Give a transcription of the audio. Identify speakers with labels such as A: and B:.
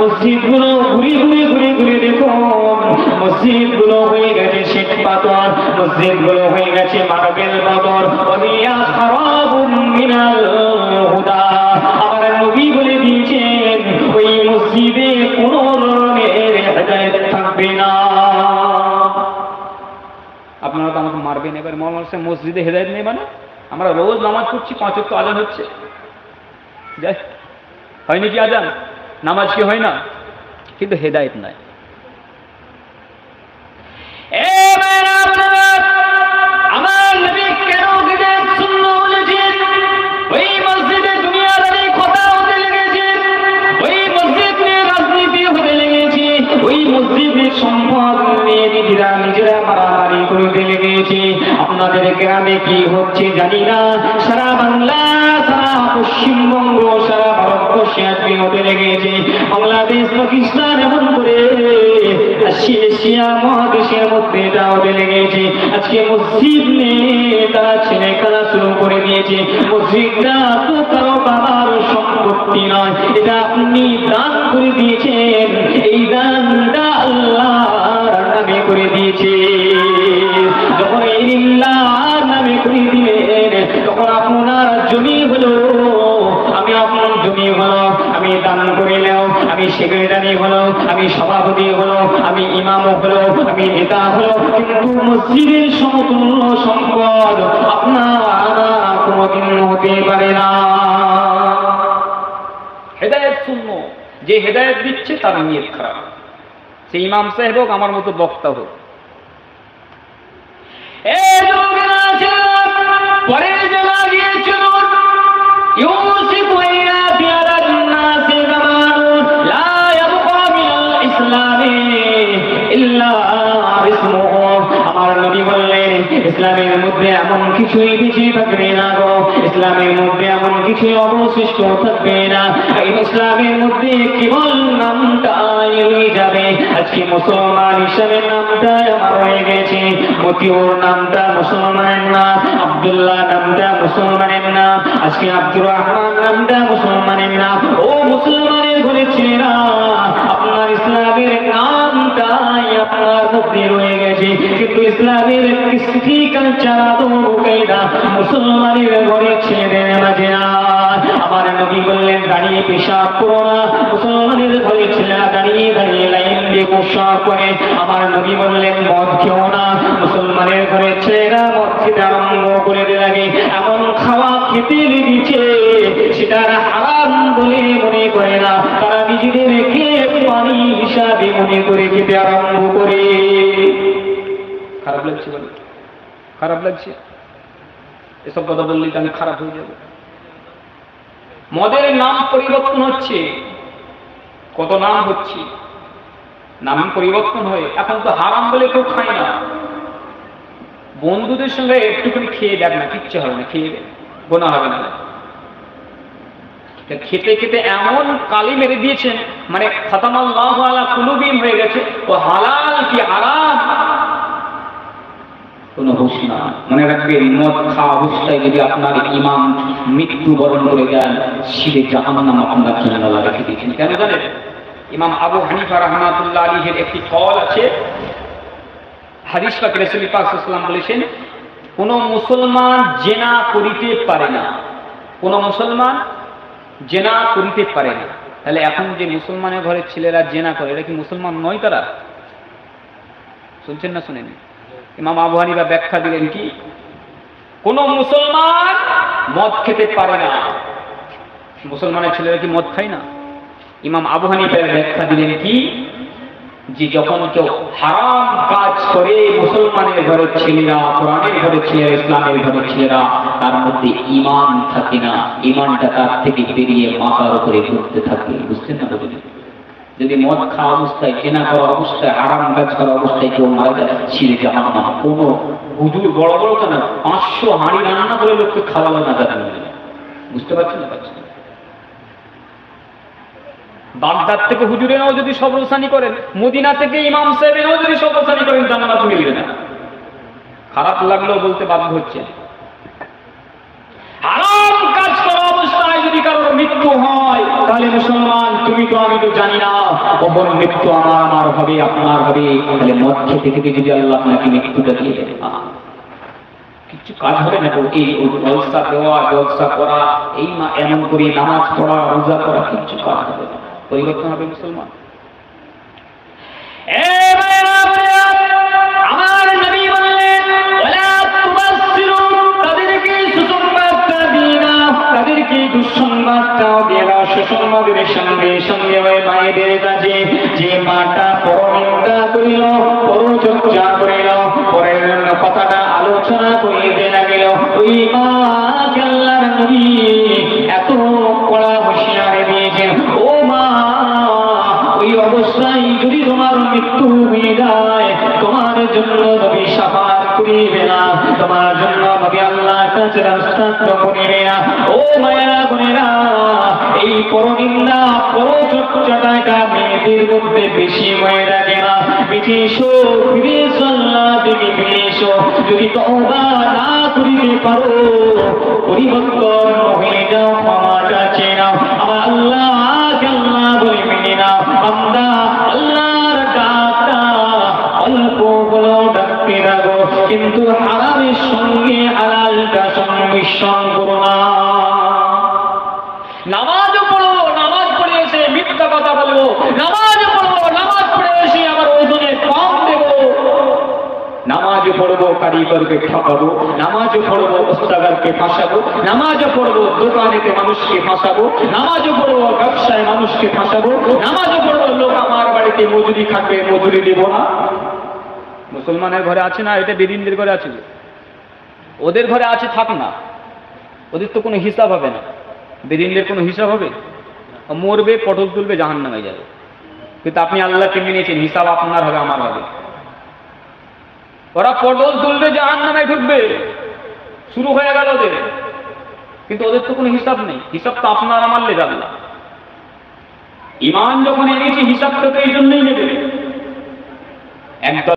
A: মসজিদগুলো ঘুরে দেখুন, মসজিদগুলো হয়ে গেছে শ্বেত পাথর, মসজিদগুলো হয়ে গেছে মার্বেল পাথর। ওয়াহিয়া খারাবুম মিনাল হুদা। আমার নবী বলে দিয়েছেন ওই মসজিদে কোনো ধরনের হেদায়েত থাকবে না। আপনারা তো আমাকে মারবেন এবার, মৌলানা মসজিদে হেদায়েত নেই মানে? আমরা রোজ নামাজ পড়ছি, 5 ওয়াক্ত আজান হচ্ছে, যাই হয়নি কি আজান? নামাজ কি হয় না? কিন্তু হেদায়েত নাই। আমার নবী কেন হেদায়েত শূন্য বলেছেন? ওই মসজিদে দুনিয়াদারি কথা হতে লেগেছে, ওই মসজিদ নিয়ে রাজনীতি হতে লেগেছে, ওই মসজিদের সম্পদ নিয়ে নিজেরা মারামারি করতে লেগেছে। আপনাদের গ্রামে কি হচ্ছে জানি না, সারা বাংলা, সারা পশ্চিমবঙ্গ, সারা ভারতবর্ষে আজকে হতে লেগেছে। বাংলাদেশ, পাকিস্তান এমন করে এশিয়া মহাদেশের মধ্যে এটা হতে লেগেছে। আজকে মসজিদ নিয়ে তারা ছেলে খেলা শুরু করে দিয়েছে। মসজিদটা তো কারো বাবার সম্পত্তি নয়, এটা আপনি দান করে দিয়েছেন। এই দানটা আল্লাহর নামে করে দিয়েছে। যখন এই লিল্লাহর নামে করে দিলেন, তখন আপনার জমি হলো, আমি আপনার জমি হলো, আমি দান করিলেও, আমি সেক্রেটারি হলো, আমি সভাপতি হলো, আমি ইমামও হলো, আমি নেতা হলো, কিন্তু মসজিদের সমতুল্য সম্পদ আপনার কোনোদিন হতে পারে না। হেদায়েত শূন্য। যে হেদায়েত দিচ্ছে তার নিয়ত খারাপ, সে ইমাম সাহেব হোক, আমার মতো বক্তা হোক। পরে জানা গিয়েছিল ইউসিফ ওয়াইনা বিয়ারান নাসি জামানুন লা ইয়াবকা মিনাল ইসলামি ইল্লা ইসমুহু। আমার নবী বললেন ইসলামের মধ্যে এমন কিছুই বেঁচে থাকবে না গো, ইসলামের মধ্যে এমন কিছুই অবশিষ্ট থাকবে না। এই ইসলামের মধ্যে কেবল নামটাই রয়ে যাবে। আজকে মুসলমান হিসাবে নামটা আমার হয়ে গেছে, মতিউর নামটা মুসলমানের না, আব্দুল্লাহ নামটা মুসলমানের না, আজকে আব্দুর রহমান নামটা মুসলমানের না। ও মুসলমানের ঘরে ছেলেরা, আপনার ইসলামের নামটাই আপনার মধ্যে রয়ে গেছে, কিন্তু ইসলামের কৃষ্টি কালচার মুসলমানের ঘরে ছেলেদের মাঝে না। আমার নবী বললেন দাঁড়িয়ে পেশাব করো না। মুসলমানের ঘরে ছেলেরা দাঁড়িয়ে দাঁড়িয়ে লাইন দিয়ে পেশাব করে। আমার নবী বললেন মদ খেও না। মুসলমানের ঘরে ছেলেরা মদ খেতে আরম্ভ করে লাগে, এমন খাওয়া খেতে লেগেছে সেটা হারাম বলে মনে করে না, তারা নিজেদেরকে পানি হিসাবে মনে করে খেতে আরম্ভ করে। খারাপ লাগছে বলে? খারাপ লাগছে? এসব কথা বললেই তো আমি খারাপ হয়ে যাবো। মদের নাম পরিবর্তন হচ্ছে, কত নাম হচ্ছে, নাম পরিবর্তন হয়ে এখন তো হারাম বলে কেউ খায় না। বন্ধুদের সঙ্গে একটুখানি খেয়ে দেখ না, কিচ্ছু হবে না, খেয়ে গোনা হবে না। খেতে খেতে এমন কালি মেরে দিয়েছেন, মানে খাতামাল্লাহু আলা কুলুবিহিম হয়ে গেছে। ও হালাল কি হারাম কোনো হুঁশ না। মনে রাখবেন, মদ খাওয়া অবস্থায় যদি আপনার ইমাম মৃত্যুবরণ করে যান, সিধে জাহান্নাম আপনার জন্য আল্লাহ রেখে দিয়েছেন। কেন জানেন? ইমাম আবু হানিফা রাহমাতুল্লাহ আলাইহির একটি কল আছে, হাদিস পাক রাসূল পাক সাল্লাল্লাহু আলাইহি ওয়াসাল্লাম বলেছেন, কোন মুসলমান জিনা করিতে পারে না, কোন মুসলমান জিনা করিতে পারে না। তাহলে এখন যে মুসলমানের ঘরের ছেলেরা জিনা করে, এটা কি মুসলমান নয়? তারা শুনছেন না শুনেন? ইমাম আবু হানিফা ব্যাখ্যা দিলেন কি, কোন মুসলমান মদ খেতে পারে না। মুসলমানের ছেলেরা কি মদ খায় না? ইমাম আবু হানিফা ব্যাখ্যা দিলেন কি, যে যখন কেউ হারাম কাজ করে মুসলমানের ঘরের ছেলেরা, কোরআনের ঘরের ছেলেরা, ইসলামের ঘরের ছেলেরা, তার মধ্যে ঈমান থাকে না, ঈমানটা তার থেকে বেরিয়ে মাথার উপরে ঘুরতে থাকে। বুঝছেন না? যদি মদ খাওয়া অবস্থায়, জেনা করা অবস্থায়, হারাম কাজ করা অবস্থায় কেউ মারা যায়, ছিঁড়ে জাহান্নাম। কোনো হুজুর বড় বড় কেন 500 হাঁড়ি রান্না করে লোককে খাওয়ালো না যাবে। বুঝতে পারছেন না? পারছেন? বাগদাদ থেকে হুজুরেরাও যদি সবরসানি করেন, মদিনা থেকে ইমাম সাহেবেরাও যদি সবরসানি করেন, জান্নাত মিলবে না। খারাপ লাগলেও বলতে বাধ্য হচ্ছে। হারাম কাজ করা অবস্থায় যদি কারোর মৃত্যু হয়, তাহলে মুসলমান তুমি তো আমি তো জানি না কখন মৃত্যু আমার হবে, আপনার হবে। তাহলে মদ খেতে খেতে যদি আল্লাহ আপনাকে মৃত্যুটা দিয়ে দেয়, কিছু কাজ হবে না। তো এই জলসা দেওয়া, জলসা করা, এই এমন করে নামাজ পড়া, রোজা করা, কিছু কাজ হবে না। পরিবর্তন হবে মুসলমান। আমার নবী বললেন, ওয়ালা তুবাসসিরু, তাদেরকে সুসংবাদটা দিয়ে দাও, তাদেরকে দুঃসংবাদটাও দিয়ে দাও। সুসংবাদের সঙ্গে সঙ্গে ওই মায়েদের কাছে, যে মাটা পরনিন্দা করিল, পরচর্চা করিল, পরের কথাটা আলোচনা করিতে লাগিল, ওই মাকে আল্লাহর নবী এত কড়া হুঁশিয়ারি দিয়েছেন, ও মা, ওই অবস্থায় যদি তোমার মৃত্যু হয়ে যায়, তোমার জন্য নবী শাফাত করিবে না, তোমার জন্য নবী আল্লাহর কাছে রাস্তা করিবে না। ও মায়েরা বোনেরা, এই পরনিন্দা, পরচর্চাটা এটা মেয়েদের মধ্যে বেশি হয়ে থাকে না। ফিরে এসো, আল্লাহর দিকে ফিরে এসো। যদি তওবা না করিতে পারো, পরিবর্তন হয়ে যাও, ক্ষমাটা চেয়ে নাও, আমার আল্লাহকে আল্লাহ বলে মেনে নাও। বান্দা, আল্লাহর ডাকটা অল্প হলেও ডাকতে থাকো, কিন্তু হারামের সঙ্গে হালালটা সংমিশ্রণ করো না। নামাজও পড়ো, নামাজ পড়ে এসে মিথ্যা কথা বলবো, নামাজও পড়বো, নামাজ পড়ে এসে আমার ওজনে কম দেবো, নামাজও পড়বো কারিগরকে ঠকাবো, নামাজও পড়বো ওস্তাগারকে ফাঁসাবো, নামাজও পড়বো দোকানেতে মানুষকে ফাঁসাবো, নামাজও পড়বো ব্যবসায় মানুষকে ফাঁসাবো, নামাজও পড়বো লোক আমার বাড়িতে মজুরি খাটবে, মজুরি দেব না। মুসলমানের ঘরে আছে না? এটা বেদিনদের ঘরে আছে। ওদের ঘরে আছে, থাক না, ওদের তো কোনো হিসাব হবে না। বেদিনদের কোনো হিসাব হবে? মরবে, পটল তুলবে, জাহান্নামে যাবে। কিন্তু আপনি আল্লাহকে মেনেছেন, হিসাব আপনার হবে, আমার হবে। ওরা পটল তুলবে, জাহান্নামে ঢুকবে, শুরু হয়ে গেল ওদের। কিন্তু ওদের তো কোনো হিসাব নেই, হিসাব তো আপনার আমার লেগে আল্লাহ। ঈমান যখন এনেছি, হিসাবটা তো এই জন্যই নেবে। একদম